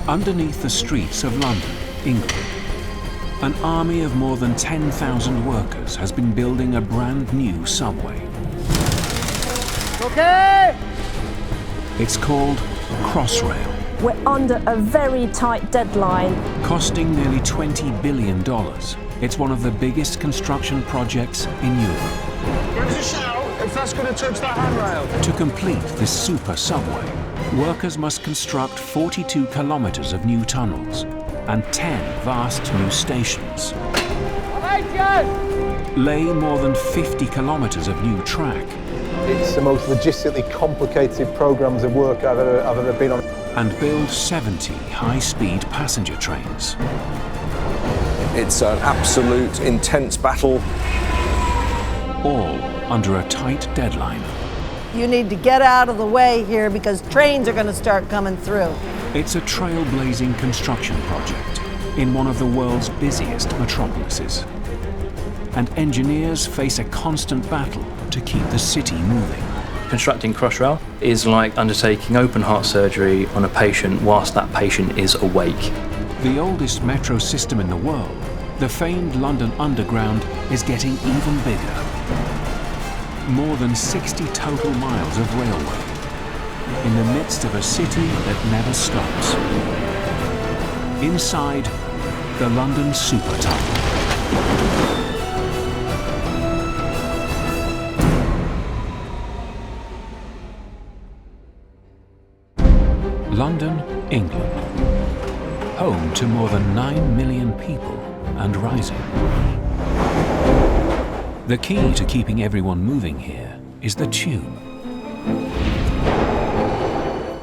Underneath the streets of London, England, an army of more than 10,000 workers has been building a brand new subway. Okay! It's called Crossrail. We're under a very tight deadline. Costing nearly $20 billion. It's one of the biggest construction projects in Europe. Give us a shout if that's going to touch that handrail. To complete this super subway, workers must construct 42 kilometers of new tunnels and 10 vast new stations. Lay more than 50 kilometers of new track. It's the most logistically complicated programmes of work I've ever been on. And build 70 high-speed passenger trains. It's an absolute intense battle. All under a tight deadline. You need to get out of the way here because trains are going to start coming through. It's a trailblazing construction project in one of the world's busiest metropolises. And engineers face a constant battle to keep the city moving. Constructing Crossrail is like undertaking open heart surgery on a patient whilst that patient is awake. The oldest metro system in the world, the famed London Underground, is getting even bigger. More than 60 total miles of railway in the midst of a city that never stops. Inside the London Super Tunnel. London, England, home to more than 9 million people and rising. The key to keeping everyone moving here is the tube.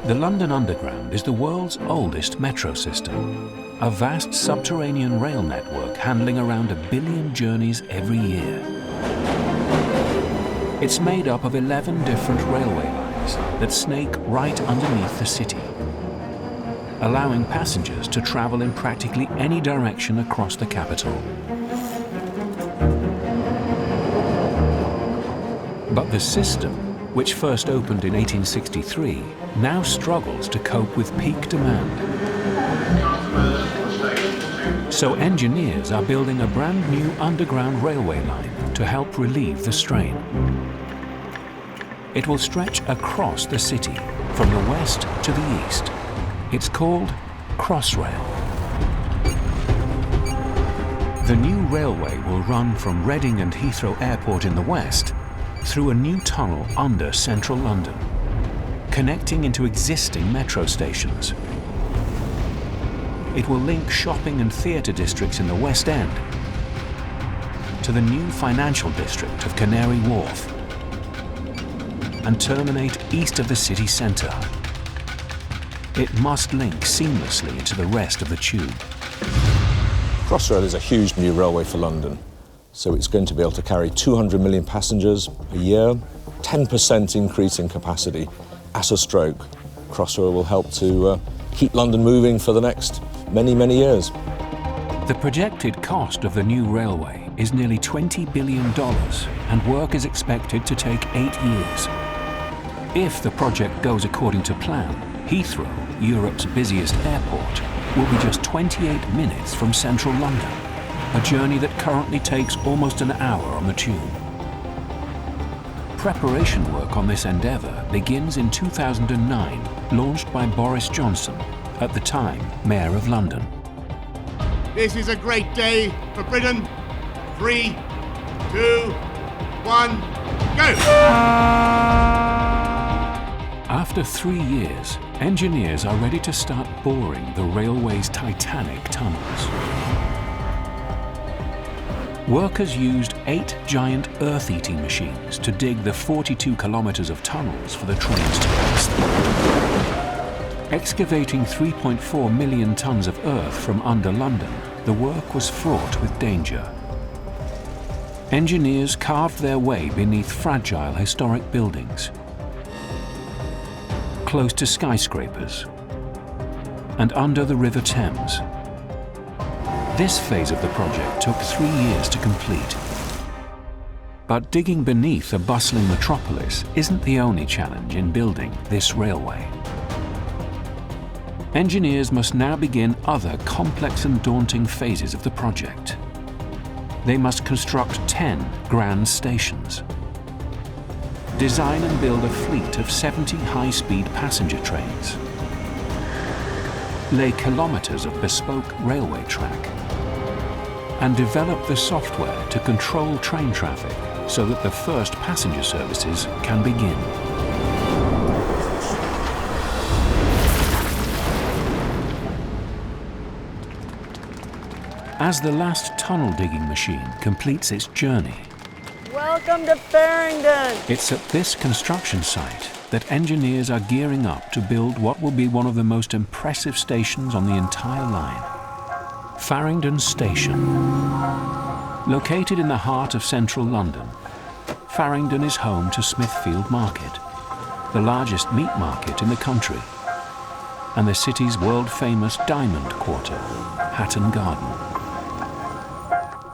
The London Underground is the world's oldest metro system, a vast subterranean rail network handling around 1 billion journeys every year. It's made up of 11 different railway lines that snake right underneath the city, allowing passengers to travel in practically any direction across the capital. But the system, which first opened in 1863, now struggles to cope with peak demand. So engineers are building a brand new underground railway line to help relieve the strain. It will stretch across the city, from the west to the east. It's called Crossrail. The new railway will run from Reading and Heathrow Airport in the west through a new tunnel under central London, connecting into existing metro stations. It will link shopping and theatre districts in the West End to the new financial district of Canary Wharf and terminate east of the city centre. It must link seamlessly into the rest of the tube. Crossrail is a huge new railway for London, so it's going to be able to carry 200 million passengers a year, 10% increase in capacity at a stroke. Crossrail will help to keep London moving for the next many, many years. The projected cost of the new railway is nearly $20 billion, and work is expected to take 8 years. If the project goes according to plan, Heathrow, Europe's busiest airport, will be just 28 minutes from central London, a journey that currently takes almost an hour on the tube. Preparation work on this endeavour begins in 2009, launched by Boris Johnson, at the time Mayor of London. This is a great day for Britain. 3, 2, 1, go! After 3 years, engineers are ready to start boring the railway's titanic tunnels. Workers used 8 giant earth-eating machines to dig the 42 kilometers of tunnels for the trains to pass through. Excavating 3.4 million tons of earth from under London, the work was fraught with danger. Engineers carved their way beneath fragile historic buildings, close to skyscrapers, and under the River Thames. This phase of the project took 3 years to complete. But digging beneath a bustling metropolis isn't the only challenge in building this railway. Engineers must now begin other complex and daunting phases of the project. They must construct 10 grand stations, design and build a fleet of 70 high-speed passenger trains, lay kilometers of bespoke railway track, and develop the software to control train traffic so that the first passenger services can begin. As the last tunnel digging machine completes its journey, Welcome to Farringdon. it's at this construction site that engineers are gearing up to build what will be one of the most impressive stations on the entire line. Farringdon Station. Located in the heart of central London, Farringdon is home to Smithfield Market, the largest meat market in the country, and the city's world-famous diamond quarter, Hatton Garden.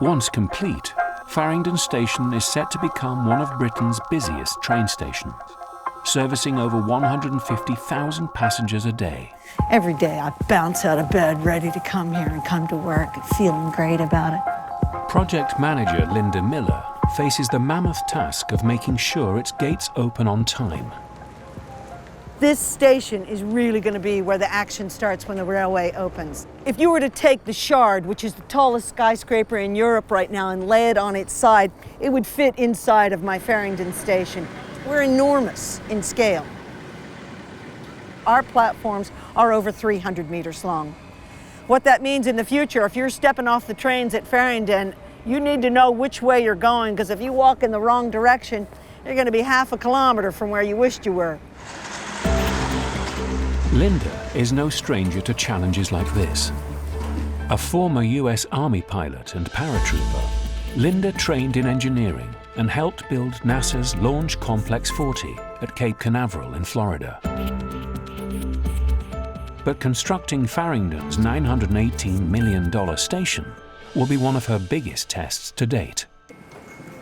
Once complete, Farringdon Station is set to become one of Britain's busiest train stations, servicing over 150,000 passengers a day. Every day I bounce out of bed ready to come here and come to work and feeling great about it. Project manager Linda Miller faces the mammoth task of making sure its gates open on time. This station is really going to be where the action starts when the railway opens. If you were to take the Shard, which is the tallest skyscraper in Europe right now, and lay it on its side, it would fit inside of my Farringdon station. We're enormous in scale. Our platforms are over 300 meters long. What that means in the future, if you're stepping off the trains at Farringdon, you need to know which way you're going, because if you walk in the wrong direction, you're going to be half a kilometer from where you wished you were. Linda is no stranger to challenges like this. A former US Army pilot and paratrooper, Linda trained in engineering and helped build NASA's Launch Complex 40 at Cape Canaveral in Florida. But constructing Farringdon's $918 million station will be one of her biggest tests to date.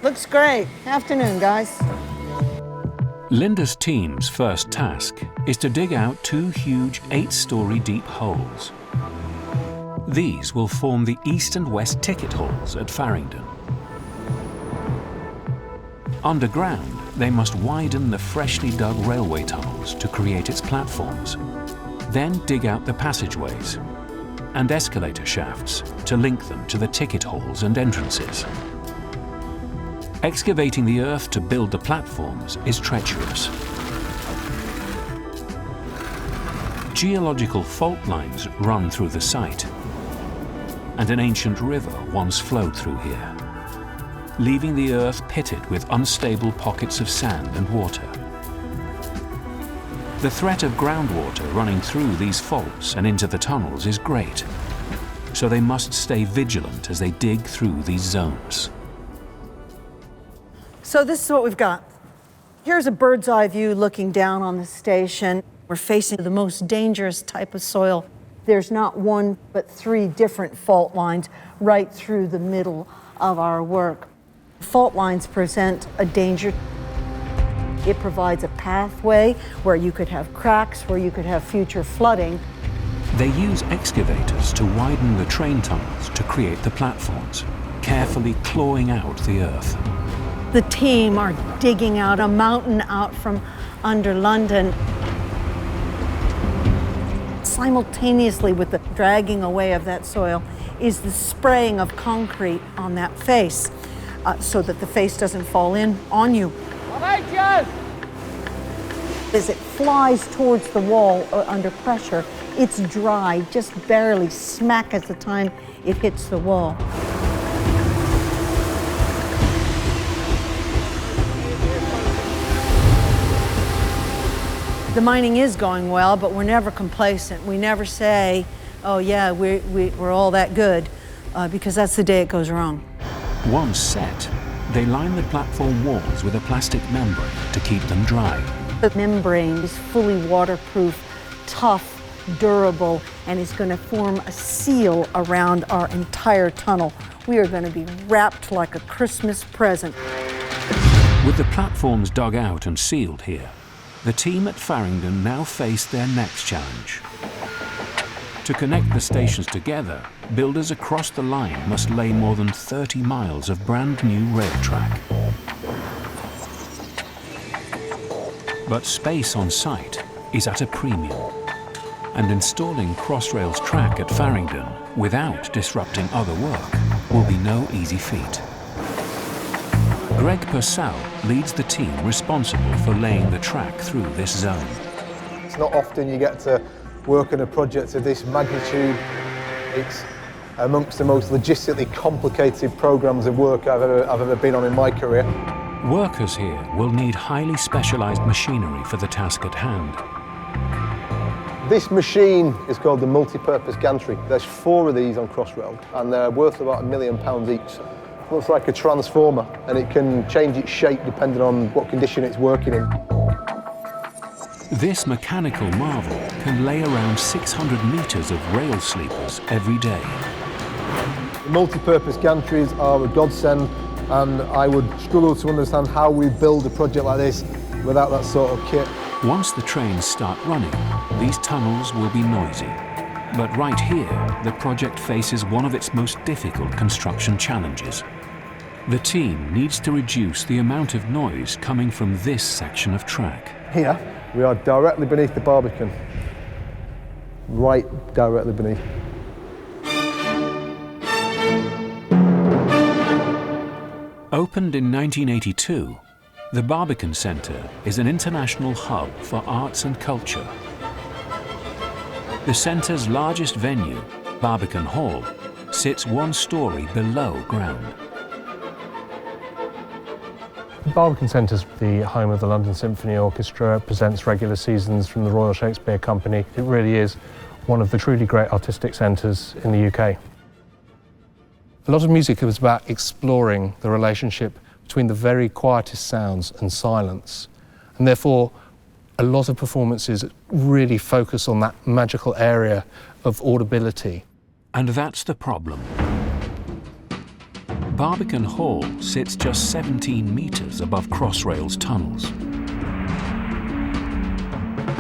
Looks great. Afternoon, guys. Linda's team's first task is to dig out 2 huge 8-story deep holes. These will form the east and west ticket halls at Farringdon. Underground, they must widen the freshly dug railway tunnels to create its platforms, then dig out the passageways and escalator shafts to link them to the ticket halls and entrances. Excavating the earth to build the platforms is treacherous. Geological fault lines run through the site, and an ancient river once flowed through here, leaving the earth pitted with unstable pockets of sand and water. The threat of groundwater running through these faults and into the tunnels is great, so they must stay vigilant as they dig through these zones. So this is what we've got. Here's a bird's eye view looking down on the station. We're facing the most dangerous type of soil. There's not 1, but 3 different fault lines right through the middle of our work. Fault lines present a danger. It provides a pathway where you could have cracks, where you could have future flooding. They use excavators to widen the train tunnels to create the platforms, carefully clawing out the earth. The team are digging out a mountain out from under London. Simultaneously with the dragging away of that soil is the spraying of concrete on that face so that the face doesn't fall in on you. As it flies towards the wall under pressure, it's dry, just barely smack at the time it hits the wall. The mining is going well, but we're never complacent. We never say, oh yeah, we're all that good, because that's the day it goes wrong. Once set, they line the platform walls with a plastic membrane to keep them dry. The membrane is fully waterproof, tough, durable, and is going to form a seal around our entire tunnel. We are going to be wrapped like a Christmas present. With the platforms dug out and sealed here, the team at Farringdon now face their next challenge: To connect the stations together, builders across the line must lay more than 30 miles of brand new rail track. But space on site is at a premium, and installing Crossrail's track at Farringdon without disrupting other work will be no easy feat. Greg Purcell leads the team responsible for laying the track through this zone. It's not often you get to work on a project of this magnitude. It's amongst the most logistically complicated programmes of work I've ever been on in my career. Workers here will need highly specialised machinery for the task at hand. This machine is called the multi-purpose gantry. There's 4 of these on Crossrail and they're worth about £1 million each. Looks like a transformer and it can change its shape depending on what condition it's working in. This mechanical marvel can lay around 600 metres of rail sleepers every day. The multi-purpose gantries are a godsend, and I would struggle to understand how we build a project like this without that sort of kit. Once the trains start running, these tunnels will be noisy. But right here, the project faces one of its most difficult construction challenges. The team needs to reduce the amount of noise coming from this section of track. Here, we are directly beneath the Barbican. Right directly beneath. Opened in 1982, the Barbican Centre is an international hub for arts and culture. The centre's largest venue, Barbican Hall, sits 1 story below ground. The Barbican Centre is the home of the London Symphony Orchestra, presents regular seasons from the Royal Shakespeare Company. It really is one of the truly great artistic centres in the UK. A lot of music was about exploring the relationship between the very quietest sounds and silence, and therefore a lot of performances really focus on that magical area of audibility. And that's the problem. Barbican Hall sits just 17 metres above Crossrail's tunnels.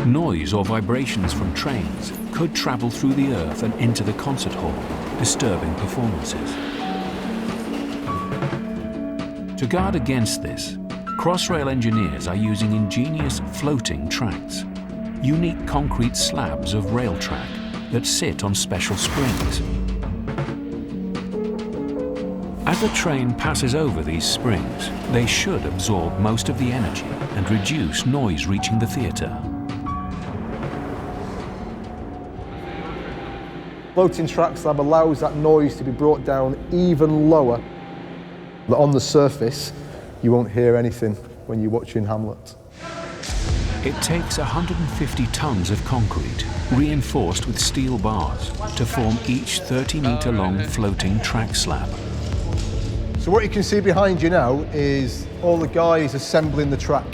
Noise or vibrations from trains could travel through the earth and into the concert hall, disturbing performances. To guard against this, Crossrail engineers are using ingenious floating tracks, unique concrete slabs of rail track that sit on special springs. As the train passes over these springs, they should absorb most of the energy and reduce noise reaching the theatre. Floating track slab allows that noise to be brought down even lower. On the surface, you won't hear anything when you're watching Hamlet. It takes 150 tons of concrete, reinforced with steel bars, to form each 30-metre-long floating track slab. So what you can see behind you now is all the guys assembling the track.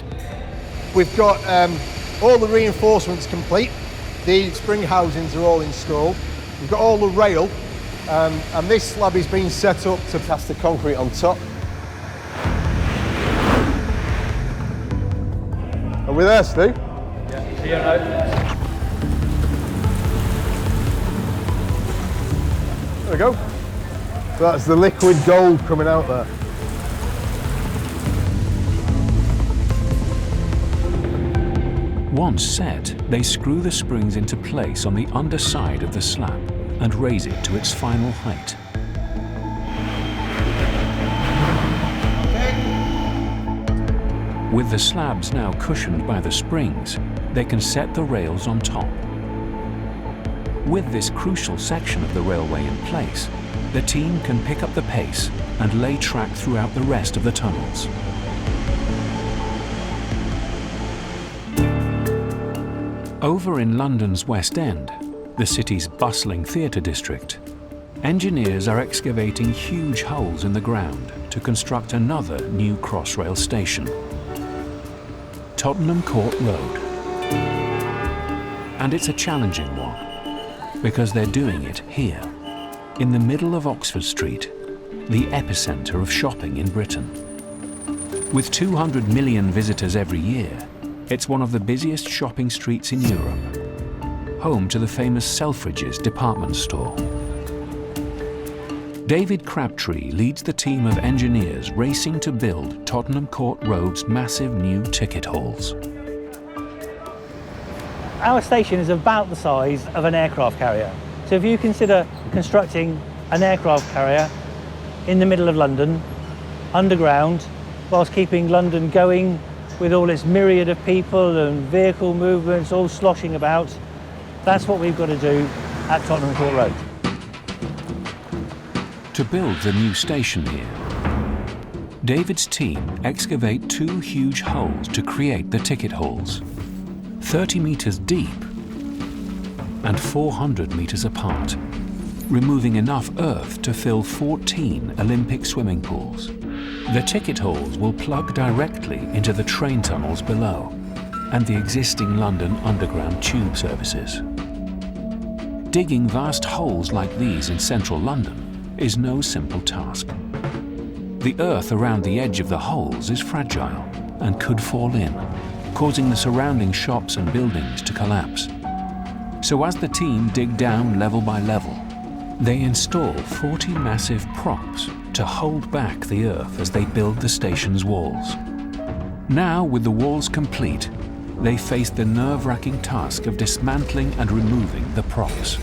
We've got all the reinforcements complete. The spring housings are all installed. We've got all the rail, and this slab is being set up to cast the concrete on top. Are we there, Steve? Yeah. There we go. So that's the liquid gold coming out there. Once set, they screw the springs into place on the underside of the slab and raise it to its final height. With the slabs now cushioned by the springs, they can set the rails on top. With this crucial section of the railway in place, the team can pick up the pace and lay track throughout the rest of the tunnels. Over in London's West End, the city's bustling theatre district, engineers are excavating huge holes in the ground to construct another new Crossrail station, Tottenham Court Road. And it's a challenging one, because they're doing it here, in the middle of Oxford Street, the epicentre of shopping in Britain. With 200 million visitors every year, it's one of the busiest shopping streets in Europe, home to the famous Selfridges department store. David Crabtree leads the team of engineers racing to build Tottenham Court Road's massive new ticket halls. Our station is about the size of an aircraft carrier. So if you consider constructing an aircraft carrier in the middle of London, underground, whilst keeping London going with all its myriad of people and vehicle movements all sloshing about, that's what we've got to do at Tottenham Court Road. To build the new station here, David's team excavate 2 huge holes to create the ticket halls, 30 metres deep and 400 metres apart, removing enough earth to fill 14 Olympic swimming pools. The ticket halls will plug directly into the train tunnels below and the existing London Underground tube services. Digging vast holes like these in central London is no simple task. The earth around the edge of the holes is fragile and could fall in, causing the surrounding shops and buildings to collapse. So as the team dig down level by level, they install 40 massive props to hold back the earth as they build the station's walls. Now, with the walls complete, they face the nerve-wracking task of dismantling and removing the props.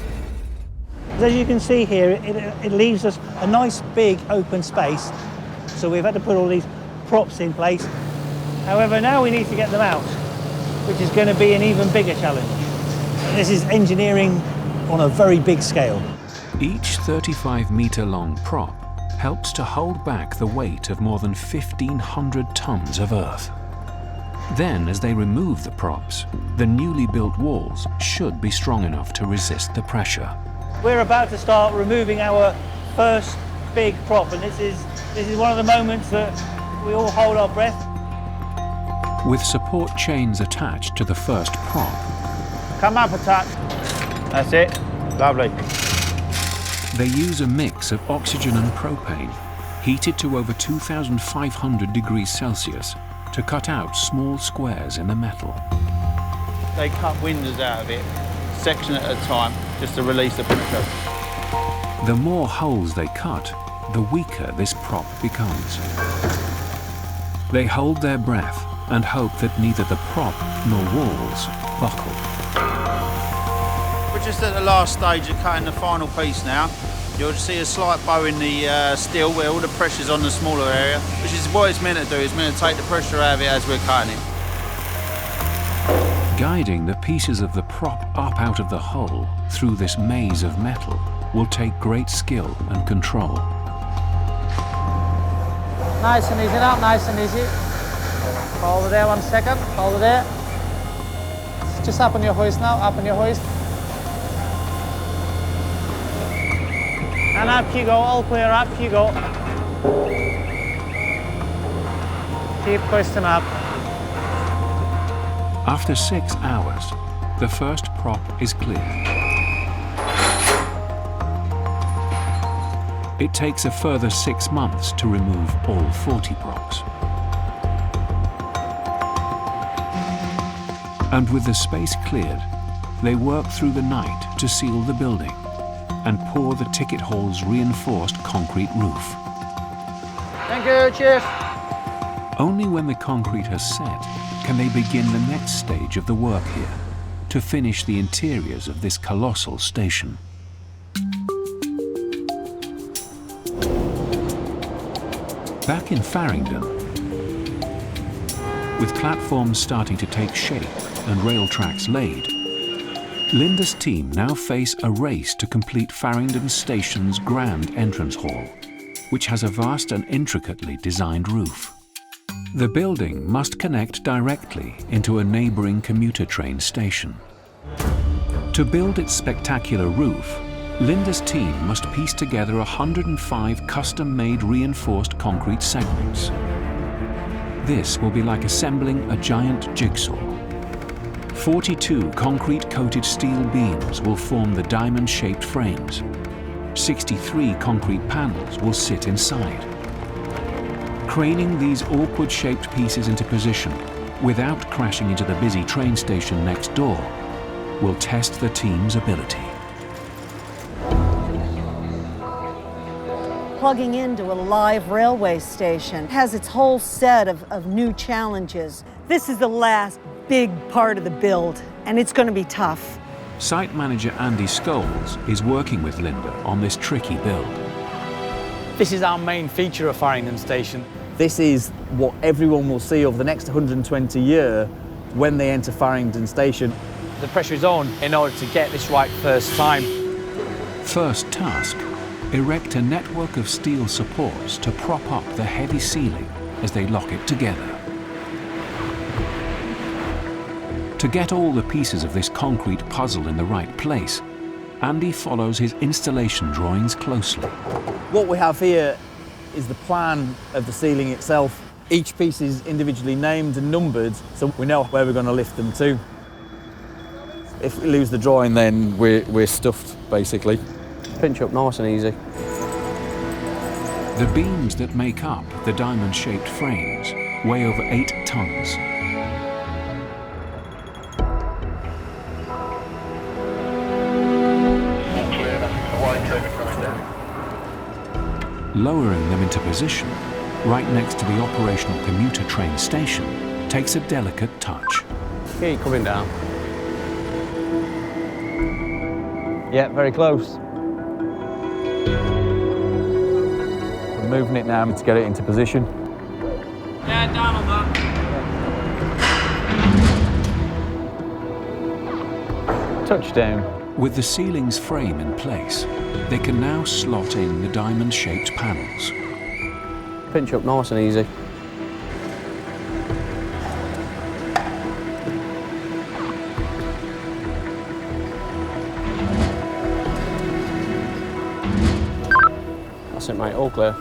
As you can see here, it leaves us a nice big open space, so we've had to put all these props in place. However, now we need to get them out, which is going to be an even bigger challenge. This is engineering on a very big scale. Each 35-metre-long prop helps to hold back the weight of more than 1,500 tons of earth. Then, as they remove the props, the newly built walls should be strong enough to resist the pressure. We're about to start removing our first big prop, and this is one of the moments that we all hold our breath. With support chains attached to the first prop, Come up a touch. That's it. Lovely. they use a mix of oxygen and propane, heated to over 2,500 degrees Celsius, to cut out small squares in the metal. They cut windows out of it, section at a time, just to release the pressure. The more holes they cut, the weaker this prop becomes. They hold their breath and hope that neither the prop nor walls buckle. We're just at the last stage of cutting the final piece now. You'll see a slight bow in the steel where all the pressure's on the smaller area, which is what it's meant to do. It's meant to take the pressure out of it as we're cutting it. Guiding the pieces of the prop up out of the hole through this maze of metal will take great skill and control. Nice and easy now, nice and easy. Hold it there 1 second, hold it there. Just up on your hoist now, up on your hoist. And up you go, all clear, up you go. Keep hoisting up. After 6 hours, the first prop is cleared. It takes a further 6 months to remove all 40 props. And with the space cleared, they work through the night to seal the building and pour the ticket hall's reinforced concrete roof. Thank you, cheers. Only when the concrete has set can they begin the next stage of the work here, to finish the interiors of this colossal station. Back in Farringdon, with platforms starting to take shape and rail tracks laid, Linda's team now face a race to complete Farringdon Station's grand entrance hall, which has a vast and intricately designed roof. The building must connect directly into a neighbouring commuter train station. To build its spectacular roof, Linda's team must piece together 105 custom-made reinforced concrete segments. This will be like assembling a giant jigsaw. 42 concrete-coated steel beams will form the diamond-shaped frames. 63 concrete panels will sit inside. Craning these awkward-shaped pieces into position without crashing into the busy train station next door will test the team's ability. Plugging into a live railway station has its whole set of new challenges. This is the last big part of the build, and it's going to be tough. Site manager Andy Scholes is working with Linda on this tricky build. This is our main feature of Farringdon Station. This is what everyone will see over the next 120 years when they enter Farringdon Station. The pressure is on in order to get this right first time. First task, erect a network of steel supports to prop up the heavy ceiling as they lock it together. To get all the pieces of this concrete puzzle in the right place, Andy follows his installation drawings closely. What we have here is the plan of the ceiling itself. Each piece is individually named and numbered, so we know where we're going to lift them to. If we lose the drawing, then we're stuffed, basically. Pinch up nice and easy. The beams that make up the diamond-shaped frames weigh over 8 tons. Lowering them into position, right next to the operational commuter train station, takes a delicate touch. Okay, coming down. Yeah, very close. We're moving it now to get it into position. Yeah, down on that. Touchdown. With the ceiling's frame in place, they can now slot in the diamond-shaped panels. Pinch up nice and easy. That's it, mate, all clear.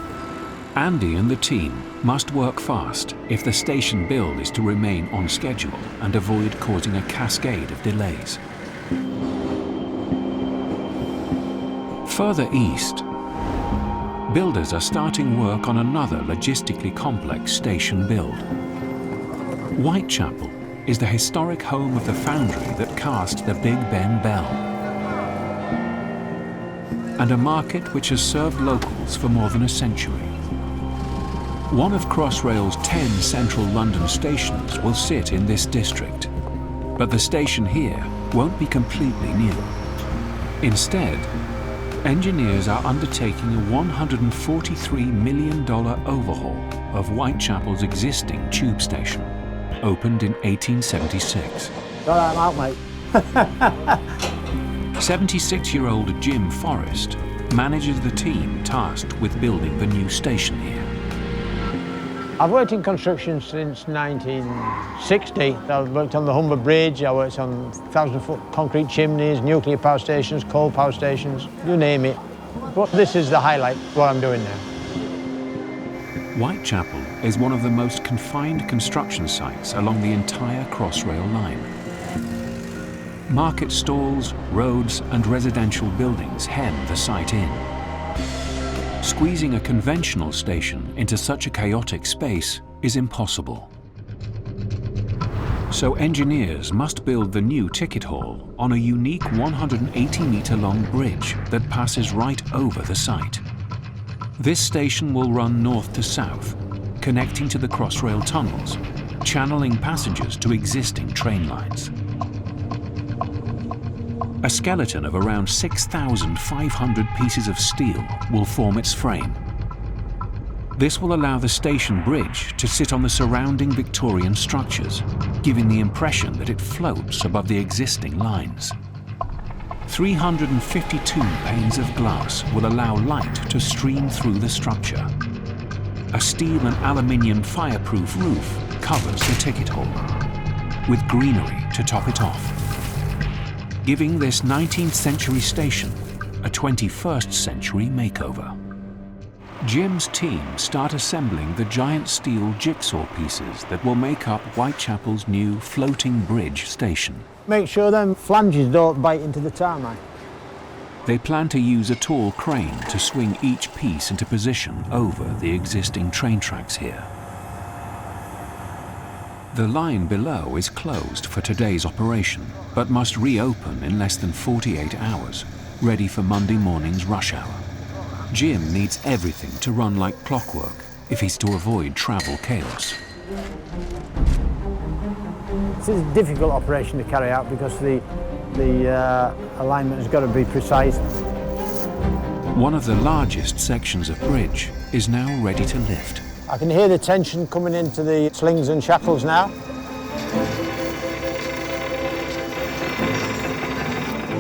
Andy and the team must work fast if the station build is to remain on schedule and avoid causing a cascade of delays. Further east, builders are starting work on another logistically complex station build. Whitechapel is the historic home of the foundry that cast the Big Ben bell, and a market which has served locals for more than a century. One of Crossrail's 10 central London stations will sit in this district, but the station here won't be completely new. Instead, engineers are undertaking a $143 million overhaul of Whitechapel's existing tube station, opened in 1876. Got that out, mate. 76-year-old Jim Forrest manages the team tasked with building the new station here. I've worked in construction since 1960. I've worked on the Humber Bridge, I worked on 1,000-foot concrete chimneys, nuclear power stations, coal power stations, you name it. But this is the highlight, what I'm doing now. Whitechapel is one of the most confined construction sites along the entire Crossrail line. Market stalls, roads and residential buildings hem the site in. Squeezing a conventional station into such a chaotic space is impossible. So engineers must build the new ticket hall on a unique 180-metre-long bridge that passes right over the site. This station will run north to south, connecting to the Crossrail tunnels, channeling passengers to existing train lines. A skeleton of around 6,500 pieces of steel will form its frame. This will allow the station bridge to sit on the surrounding Victorian structures, giving the impression that it floats above the existing lines. 352 panes of glass will allow light to stream through the structure. A steel and aluminium fireproof roof covers the ticket hall, with greenery to top it off, giving this 19th century station a 21st century makeover. Jim's team start assembling the giant steel jigsaw pieces that will make up Whitechapel's new floating bridge station. Make sure them flanges don't bite into the tarmac. They plan to use a tall crane to swing each piece into position over the existing train tracks here. The line below is closed for today's operation, but must reopen in less than 48 hours, ready for Monday morning's rush hour. Jim needs everything to run like clockwork if he's to avoid travel chaos. This is a difficult operation to carry out because the alignment has got to be precise. One of the largest sections of bridge is now ready to lift. I can hear the tension coming into the slings and shackles now.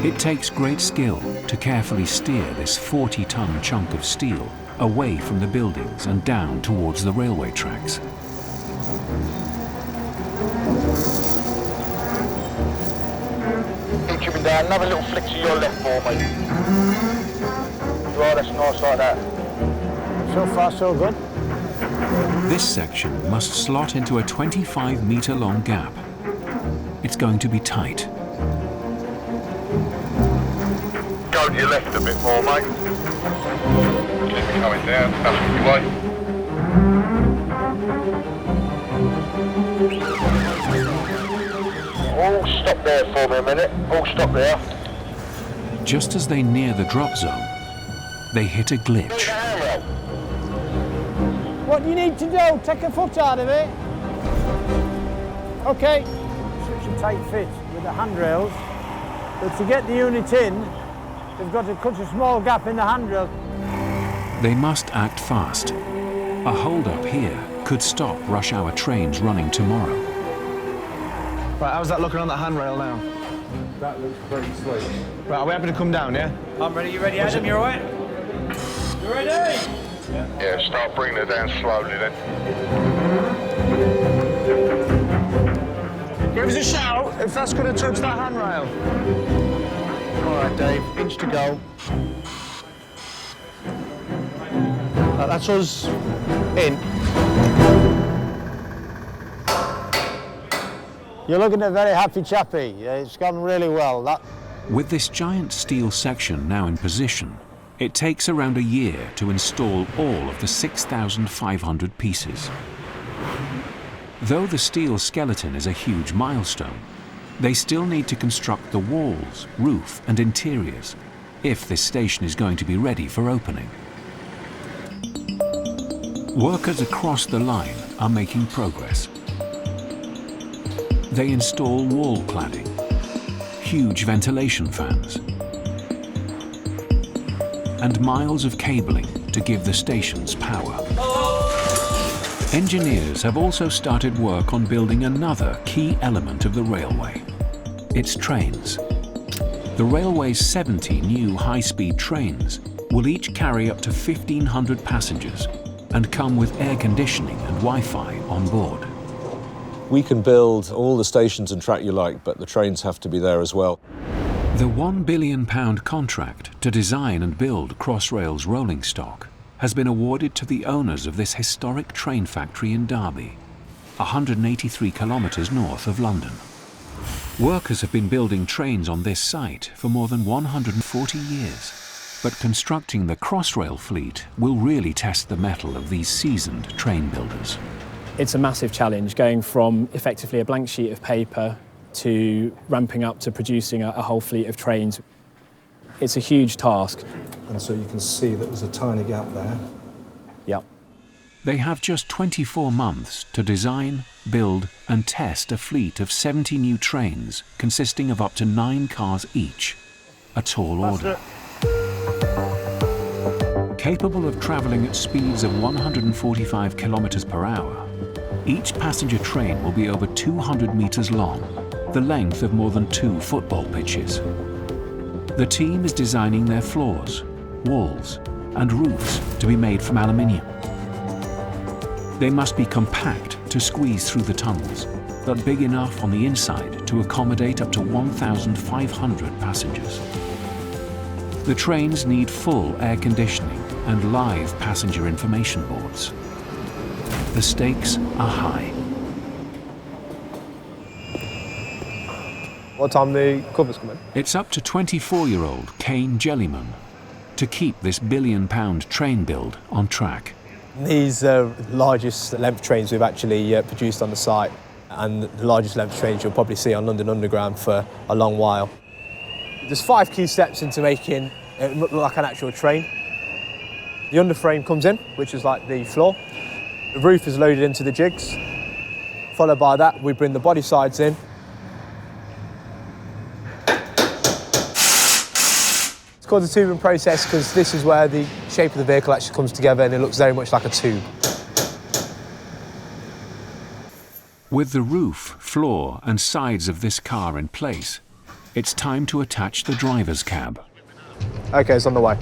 It takes great skill to carefully steer this 40-ton chunk of steel away from the buildings and down towards the railway tracks. Keep trimming down, another little flick to your left for me. Right, that's nice like that. So far, so good. This section must slot into a 25-metre-long gap. It's going to be tight. Go to your left a bit more, mate. Keep it coming down, that's your way. All stop there for me a minute. All stop there. Just as they near the drop zone, they hit a glitch. What do you need to do? Take a foot out of it. Okay. Such a tight fit with the handrails, but to get the unit in, they've got to cut a small gap in the handrail. They must act fast. A hold-up here could stop rush hour trains running tomorrow. Right, how's that looking on that handrail now? That looks pretty sweet. Right, are we happy to come down, yeah? I'm ready. You ready, Adam? You all right? You ready? Yeah, start bringing it down slowly then. Give us a shout if that's going to touch that handrail. All right, Dave, inch to go. That's us in. You're looking a very happy chappy. It's gone really well. With this giant steel section now in position, it takes around a year to install all of the 6,500 pieces. Though the steel skeleton is a huge milestone, they still need to construct the walls, roof and interiors if this station is going to be ready for opening. Workers across the line are making progress. They install wall cladding, huge ventilation fans, and miles of cabling to give the stations power. Engineers have also started work on building another key element of the railway, its trains. The railway's 70 new high-speed trains will each carry up to 1,500 passengers and come with air conditioning and Wi-Fi on board. We can build all the stations and track you like, but the trains have to be there as well. The £1 billion contract to design and build Crossrail's rolling stock has been awarded to the owners of this historic train factory in Derby, 183 kilometres north of London. Workers have been building trains on this site for more than 140 years, but constructing the Crossrail fleet will really test the mettle of these seasoned train builders. It's a massive challenge, going from effectively a blank sheet of paper to ramping up to producing a whole fleet of trains. It's a huge task. And so you can see that there's a tiny gap there. Yep. They have just 24 months to design, build and test a fleet of 70 new trains consisting of up to 9 cars each. A tall order. Capable of travelling at speeds of 145 kilometres per hour, each passenger train will be over 200 metres long, the length of more than 2 football pitches. The team is designing their floors, walls and roofs to be made from aluminium. They must be compact to squeeze through the tunnels, but big enough on the inside to accommodate up to 1,500 passengers. The trains need full air conditioning and live passenger information boards. The stakes are high. What time the covers come in? It's up to 24-year-old Kane Jellyman to keep this £1 billion train build on track. These are the largest length trains we've actually produced on the site. and the largest length trains you'll probably see on London Underground for a long while. There's 5 key steps into making it look like an actual train. The underframe comes in, which is like the floor. The roof is loaded into the jigs. Followed by that, we bring the body sides in. It's called the tubing process because this is where the shape of the vehicle actually comes together and it looks very much like a tube. With the roof, floor and sides of this car in place, it's time to attach the driver's cab. OK, it's on the way.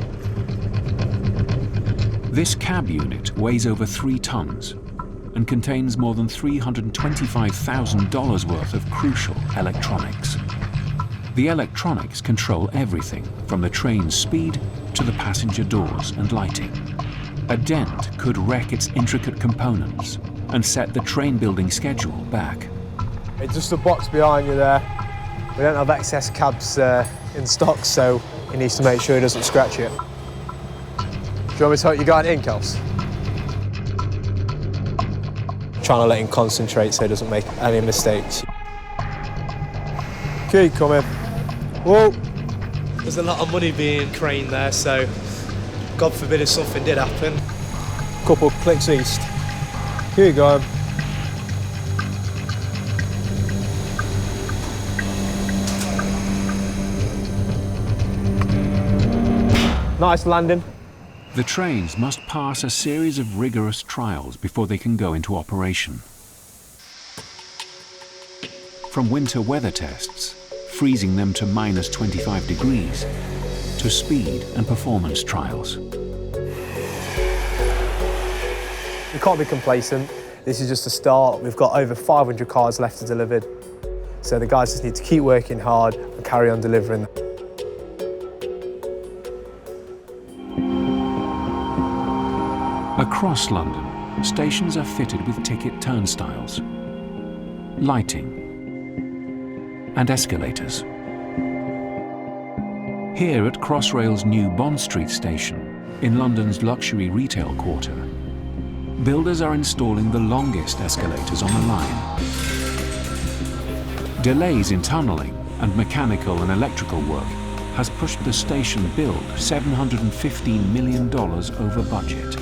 This cab unit weighs over 3 tons and contains more than $325,000 worth of crucial electronics. The electronics control everything from the train's speed to the passenger doors and lighting. A dent could wreck its intricate components and set the train building schedule back. It's just a box behind you there. We don't have excess cabs in stock, so he needs to make sure he doesn't scratch it. Do you want me to help you guide in, Kels? Trying to let him concentrate so he doesn't make any mistakes. Keep coming. Whoa! There's a lot of money being craned there, so God forbid if something did happen. Couple clicks east. Keep going. Nice landing. The trains must pass a series of rigorous trials before they can go into operation. From winter weather tests, freezing them to minus 25 degrees, to speed and performance trials. We can't be complacent. This is just a start. We've got over 500 cars left to deliver. So the guys just need to keep working hard and carry on delivering. Across London, stations are fitted with ticket turnstiles, lighting, and escalators. Here at Crossrail's new Bond Street station, in London's luxury retail quarter, builders are installing the longest escalators on the line. Delays in tunnelling and mechanical and electrical work has pushed the station build $715 million over budget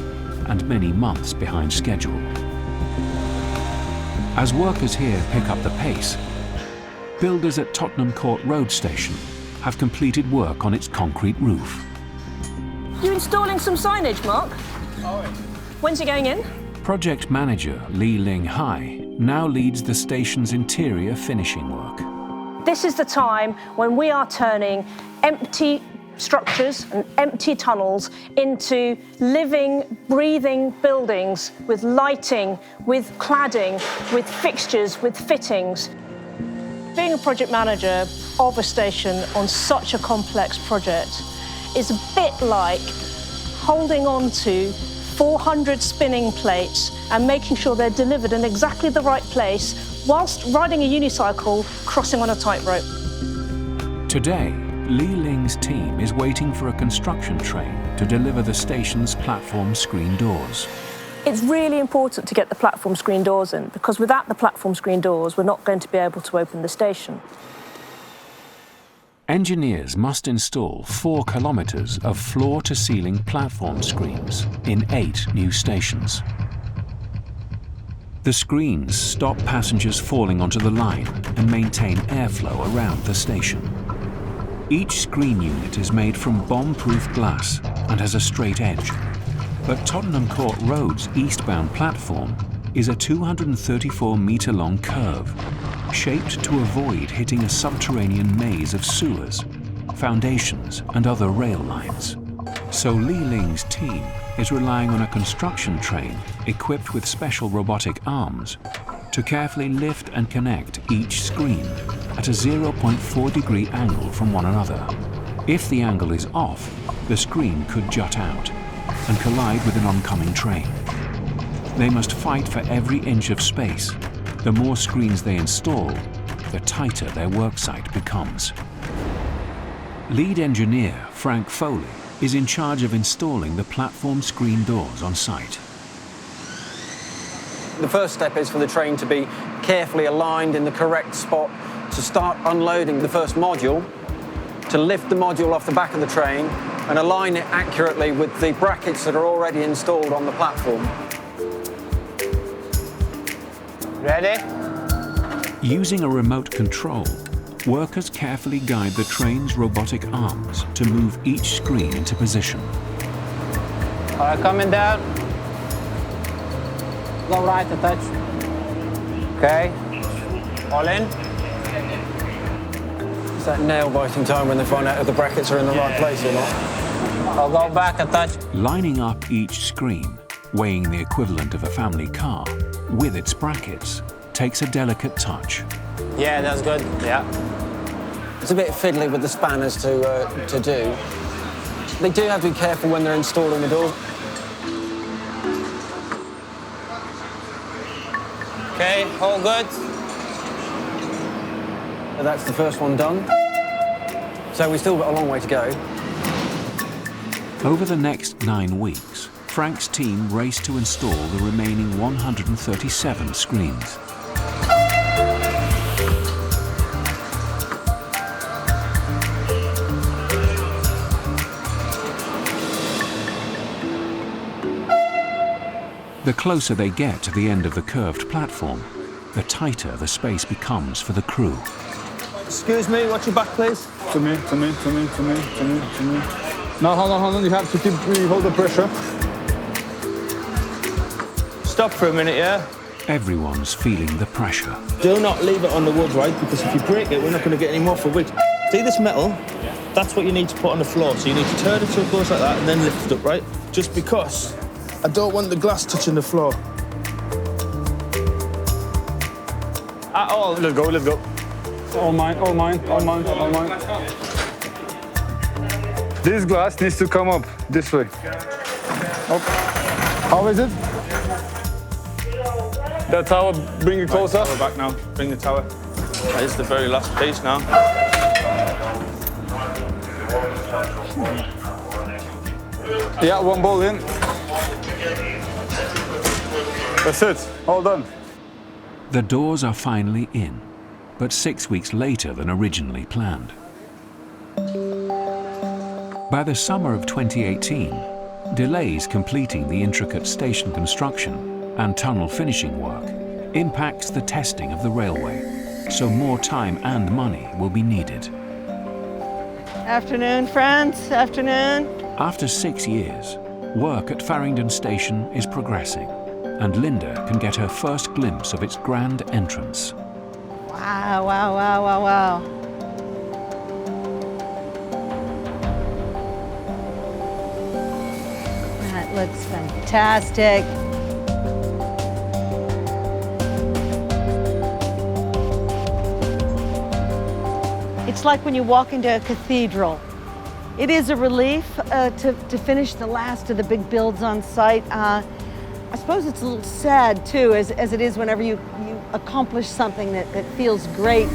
and many months behind schedule. As workers here pick up the pace, builders at Tottenham Court Road station have completed work on its concrete roof. You installing some signage, Mark? When's it going in? Project manager Lee Ling Hai now leads the station's interior finishing work. This is the time when we are turning empty structures and empty tunnels into living, breathing buildings with lighting, with cladding, with fixtures, with fittings. Being a project manager of a station on such a complex project is a bit like holding on to 400 spinning plates and making sure they're delivered in exactly the right place whilst riding a unicycle crossing on a tightrope. Today, Lee Ling's team is waiting for a construction train to deliver the station's platform screen doors. It's really important to get the platform screen doors in, because without the platform screen doors, we're not going to be able to open the station. Engineers must install 4 kilometres of floor-to-ceiling platform screens in 8 new stations. The screens stop passengers falling onto the line and maintain airflow around the station. Each screen unit is made from bomb-proof glass and has a straight edge. But Tottenham Court Road's eastbound platform is a 234-metre-long curve, shaped to avoid hitting a subterranean maze of sewers, foundations and other rail lines. So Lee Ling's team is relying on a construction train equipped with special robotic arms to carefully lift and connect each screen at a 0.4-degree angle from one another. If the angle is off, the screen could jut out and collide with an oncoming train. They must fight for every inch of space. The more screens they install, the tighter their worksite becomes. Lead engineer Frank Foley is in charge of installing the platform screen doors on site. The first step is for the train to be carefully aligned in the correct spot to start unloading the first module, to lift the module off the back of the train and align it accurately with the brackets that are already installed on the platform. Ready? Using a remote control, workers carefully guide the train's robotic arms to move each screen into position. All right, coming down. Go right a touch. Okay. All in. It's that nail-biting time when they find out if the brackets are in the right place or not. I'll go back a touch. Lining up each screen, weighing the equivalent of a family car, with its brackets, takes a delicate touch. Yeah, that's good. Yeah. It's a bit fiddly with the spanners to do. They do have to be careful when they're installing the doors. Okay, all good. That's the first one done. So we've still got a long way to go. Over the next 9 weeks, Frank's team raced to install the remaining 137 screens. The closer they get to the end of the curved platform, the tighter the space becomes for the crew. Excuse me, watch your back, please. To me. Now, hold on, you have to hold the pressure. Stop for a minute, yeah? Everyone's feeling the pressure. Do not leave it on the wood, right? Because if you break it, we're not going to get any more for wood. See this metal? That's what you need to put on the floor. So you need to turn it so it goes like that and then lift it up, right? Just because I don't want the glass touching the floor. At all. Let's go. All mine. This glass needs to come up this way. Up. How is it? That tower, bring it closer. Tower back now. Bring the tower. That is the very last piece now. Yeah, one ball in. That's it. All done. The doors are finally in, but 6 weeks later than originally planned. By the summer of 2018, delays completing the intricate station construction and tunnel finishing work impacts the testing of the railway, so more time and money will be needed. Afternoon, friends. Afternoon. After 6 years, work at Farringdon station is progressing, and Linda can get her first glimpse of its grand entrance. Wow. That looks fantastic. It's like when you walk into a cathedral. It is a relief to finish the last of the big builds on site. I suppose it's a little sad too, as it is whenever you accomplish something that feels great.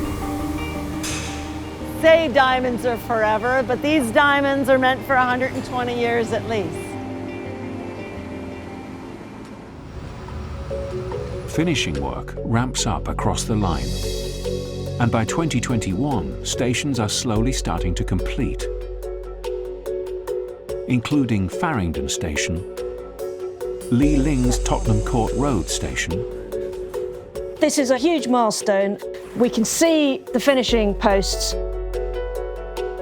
Say diamonds are forever, but these diamonds are meant for 120 years at least. Finishing work ramps up across the line, and by 2021, stations are slowly starting to complete, including Farringdon Station, Lee Ling's Tottenham Court Road station. This is a huge milestone. We can see the finishing posts.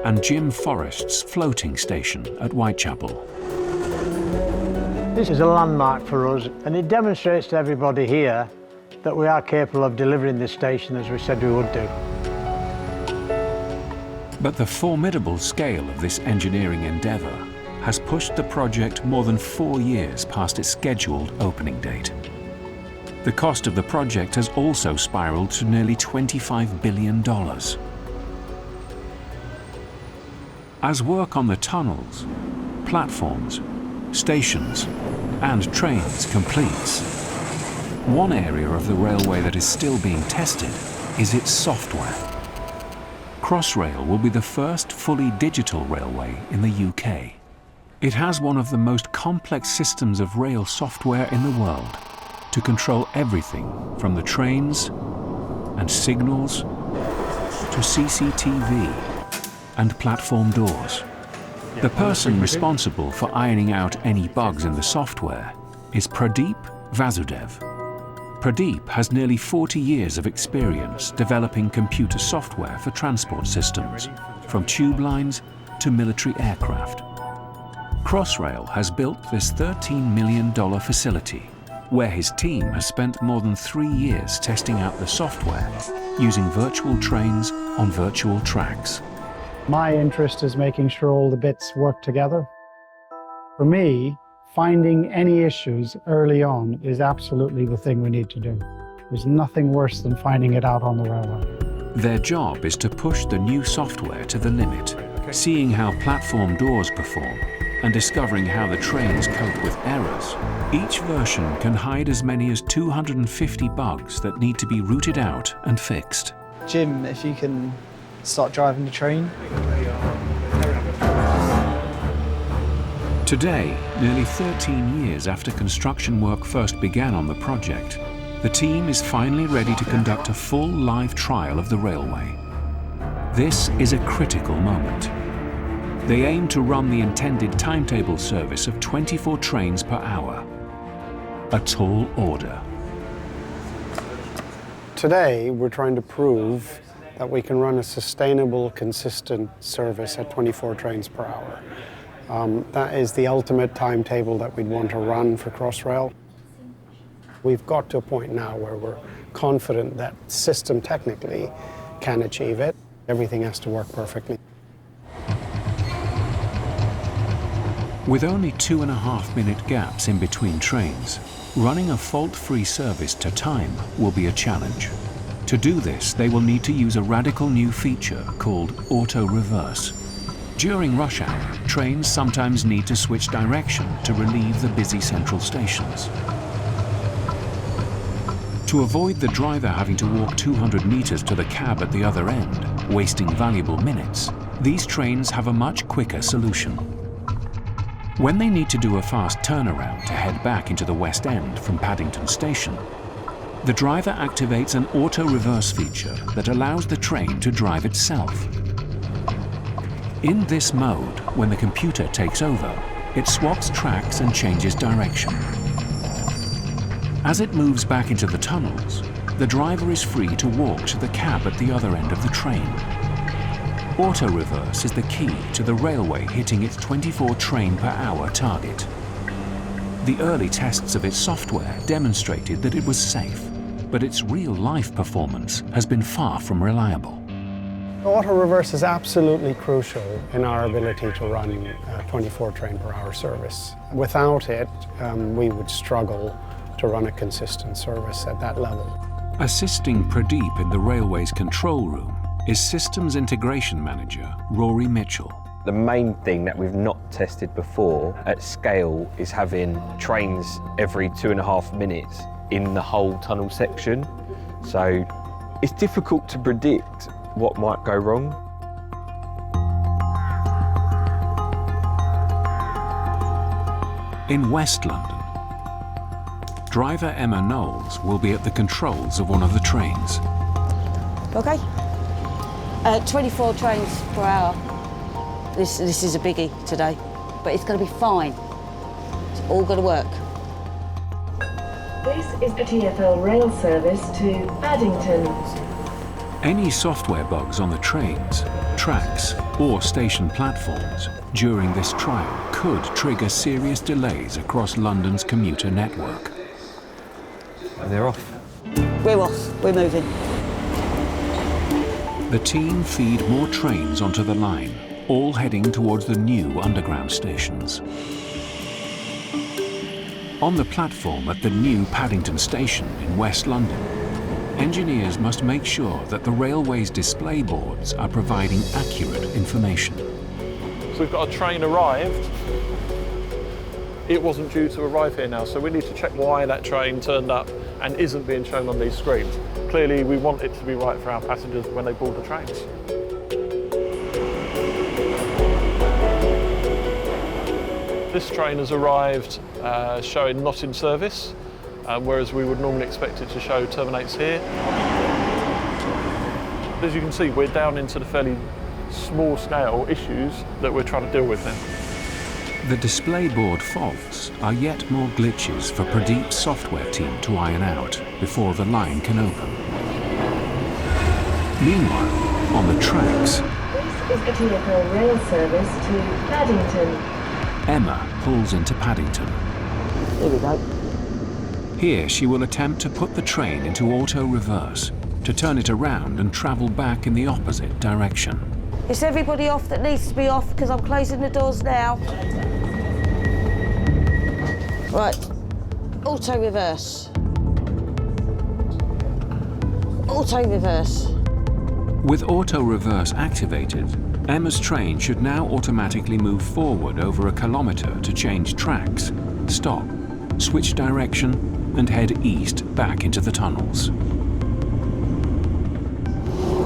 And Jim Forrest's floating station at Whitechapel. This is a landmark for us, and it demonstrates to everybody here that we are capable of delivering this station as we said we would do. But the formidable scale of this engineering endeavour has pushed the project more than 4 years past its scheduled opening date. The cost of the project has also spiralled to nearly $25 billion. As work on the tunnels, platforms, stations and trains completes, one area of the railway that is still being tested is its software. Crossrail will be the first fully digital railway in the UK. It has one of the most complex systems of rail software in the world to control everything from the trains and signals to CCTV and platform doors. The person responsible for ironing out any bugs in the software is Pradeep Vasudev. Pradeep has nearly 40 years of experience developing computer software for transport systems, from tube lines to military aircraft. Crossrail has built this $13 million facility, where his team has spent more than 3 years testing out the software using virtual trains on virtual tracks. My interest is making sure all the bits work together. For me, finding any issues early on is absolutely the thing we need to do. There's nothing worse than finding it out on the railway. Their job is to push the new software to the limit, seeing how platform doors perform and discovering how the trains cope with errors. Each version can hide as many as 250 bugs that need to be rooted out and fixed. Jim, if you can start driving the train. Today, nearly 13 years after construction work first began on the project, the team is finally ready to conduct a full live trial of the railway. This is a critical moment. They aim to run the intended timetable service of 24 trains per hour. A tall order. Today, we're trying to prove that we can run a sustainable, consistent service at 24 trains per hour. That is the ultimate timetable that we'd want to run for Crossrail. We've got to a point now where we're confident that system technically can achieve it. Everything has to work perfectly. With only 2.5-minute gaps in between trains, running a fault-free service to time will be a challenge. To do this, they will need to use a radical new feature called auto-reverse. During rush hour, trains sometimes need to switch direction to relieve the busy central stations. To avoid the driver having to walk 200 meters to the cab at the other end, wasting valuable minutes, these trains have a much quicker solution. When they need to do a fast turnaround to head back into the West End from Paddington Station, the driver activates an auto-reverse feature that allows the train to drive itself. In this mode, when the computer takes over, it swaps tracks and changes direction. As it moves back into the tunnels, the driver is free to walk to the cab at the other end of the train. Auto-reverse is the key to the railway hitting its 24 train per hour target. The early tests of its software demonstrated that it was safe, but its real-life performance has been far from reliable. Auto-reverse is absolutely crucial in our ability to run a 24 train per hour service. Without it, we would struggle to run a consistent service at that level. Assisting Pradeep in the railway's control room is Systems Integration Manager Rory Mitchell. The main thing that we've not tested before at scale is having trains every 2.5 minutes in the whole tunnel section. So it's difficult to predict what might go wrong. In West London, driver Emma Knowles will be at the controls of one of the trains. Okay. 24 trains per hour. This is a biggie today, but it's going to be fine. It's all going to work. This is the TfL rail service to Paddington. Any software bugs on the trains, tracks, or station platforms during this trial could trigger serious delays across London's commuter network. They're off. We're off. We're moving. The team feed more trains onto the line, all heading towards the new underground stations. On the platform at the new Paddington Station in West London, engineers must make sure that the railway's display boards are providing accurate information. So we've got a train arrived. It wasn't due to arrive here now, so we need to check why that train turned up and isn't being shown on these screens. Clearly, we want it to be right for our passengers when they board the trains. This train has arrived showing not in service, whereas we would normally expect it to show terminates here. As you can see, we're down into the fairly small scale issues that we're trying to deal with now. The display board faults are yet more glitches for Pradeep's software team to iron out before the line can open. Meanwhile, on the tracks, This is the TfL rail service to Paddington. Emma pulls into Paddington. Here we go. Here she will attempt to put the train into auto reverse to turn it around and travel back in the opposite direction. Is everybody off that needs to be off? Because I'm closing the doors now. Right, auto reverse. Auto reverse. With auto reverse activated, Emma's train should now automatically move forward over a kilometre to change tracks, stop, switch direction, and head east back into the tunnels.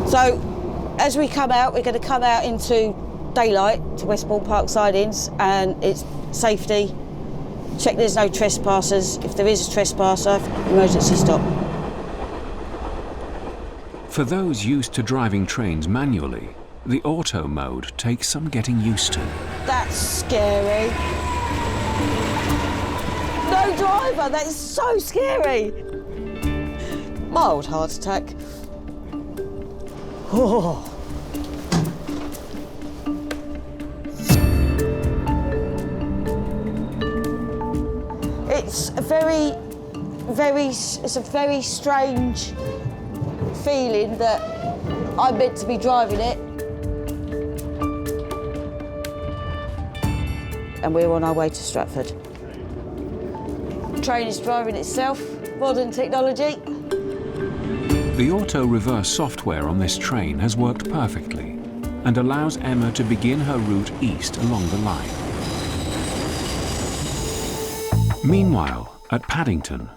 So, as we come out, we're going to come out into daylight to Westbourne Park sidings, and it's safety. Check there's no trespassers. If there is a trespasser, emergency stop. For those used to driving trains manually, the auto mode takes some getting used to. That's scary. No driver, that is so scary. Mild heart attack. Oh. It's a very strange feeling that I'm meant to be driving it. And we're on our way to Stratford. The train is driving itself, modern technology. The auto-reverse software on this train has worked perfectly and allows Emma to begin her route east along the line. Meanwhile, at Paddington,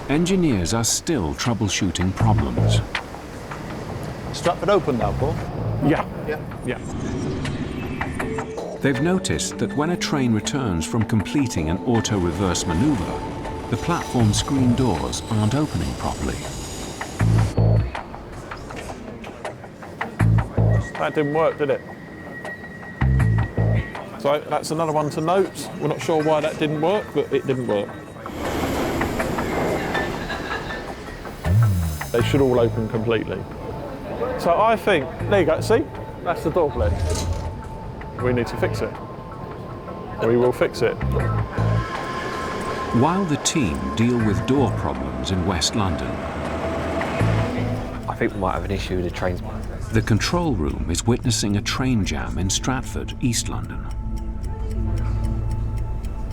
engineers are still troubleshooting problems. Stratford open now, Paul? Yeah. Yeah. They've noticed that when a train returns from completing an auto-reverse manoeuvre, the platform screen doors aren't opening properly. That didn't work, did it? So that's another one to note. We're not sure why that didn't work, but it didn't work. They should all open completely. So I think, there you go, see? That's the door blade. We need to fix it. We will fix it. While the team deal with door problems in West London, I think we might have an issue with the trains. The control room is witnessing a train jam in Stratford, East London.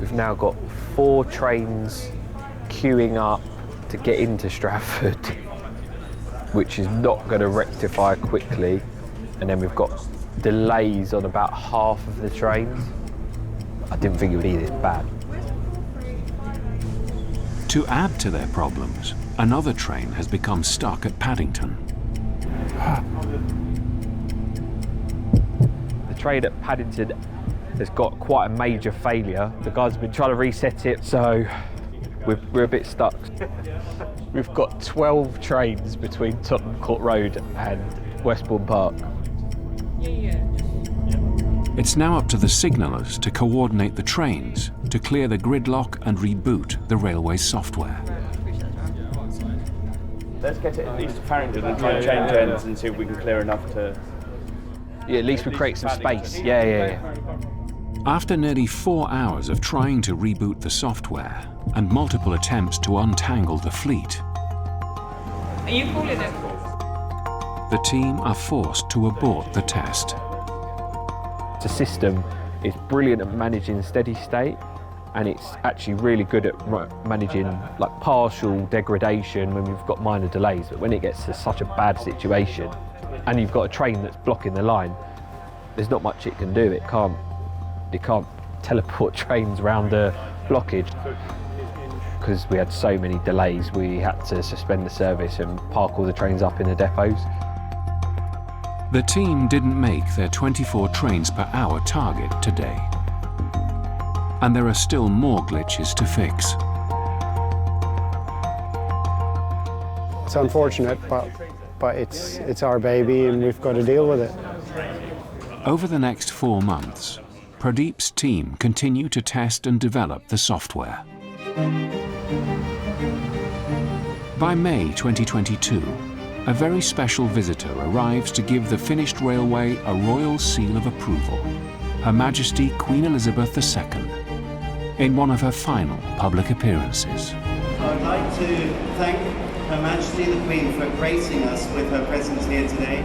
We've now got 4 trains queuing up to get into Stratford, which is not going to rectify quickly. And then we've got delays on about half of the trains. I didn't think it would be this bad. To add to their problems, another train has become stuck at Paddington. The train at Paddington has got quite a major failure. The guys have been trying to reset it, so we're a bit stuck. We've got 12 trains between Tottenham Court Road and Westbourne Park. It's now up to the signallers to coordinate the trains to clear the gridlock and reboot the railway's software. Let's get it at least to Farringdon and try and change ends and see if we can clear enough to... Yeah, at least we create some space. Yeah. After nearly 4 hours of trying to reboot the software and multiple attempts to untangle the fleet, Are you calling it? the team are forced to abort the test. The system is brilliant at managing steady state, and it's actually really good at managing like partial degradation when we've got minor delays. But when it gets to such a bad situation and you've got a train that's blocking the line, there's not much it can do. It can't teleport trains around the blockage. Because we had so many delays, we had to suspend the service and park all the trains up in the depots. The team didn't make their 24 trains per hour target today. And there are still more glitches to fix. It's unfortunate, but but it's our baby and we've got to deal with it. Over the next 4 months, Pradeep's team continue to test and develop the software. By May 2022, a very special visitor arrives to give the finished railway a royal seal of approval, Her Majesty Queen Elizabeth II, in one of her final public appearances. I would like to thank Her Majesty the Queen for gracing us with her presence here today.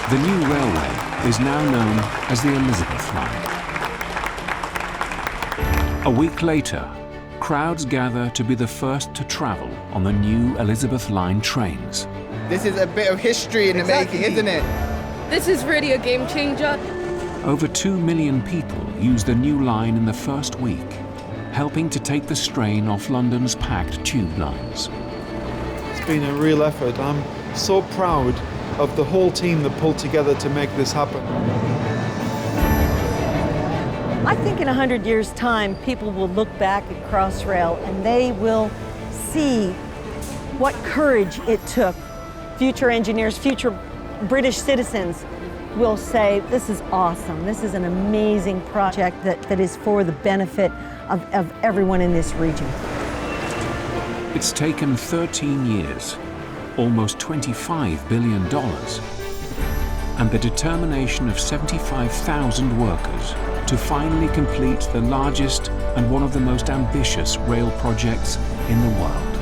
The new railway is now known as the Elizabeth Line. A week later, crowds gather to be the first to travel on the new Elizabeth Line trains. This is a bit of history in the making, isn't it? This is really a game changer. Over 2 million people used the new line in the first week, helping to take the strain off London's packed tube lines. It's been a real effort. I'm so proud of the whole team that pulled together to make this happen. I think in 100 years' time, people will look back at Crossrail and they will see what courage it took. Future engineers, future British citizens will say, this is awesome. This is an amazing project that is for the benefit of everyone in this region. It's taken 13 years, almost $25 billion, and the determination of 75,000 workers to finally complete the largest and one of the most ambitious rail projects in the world.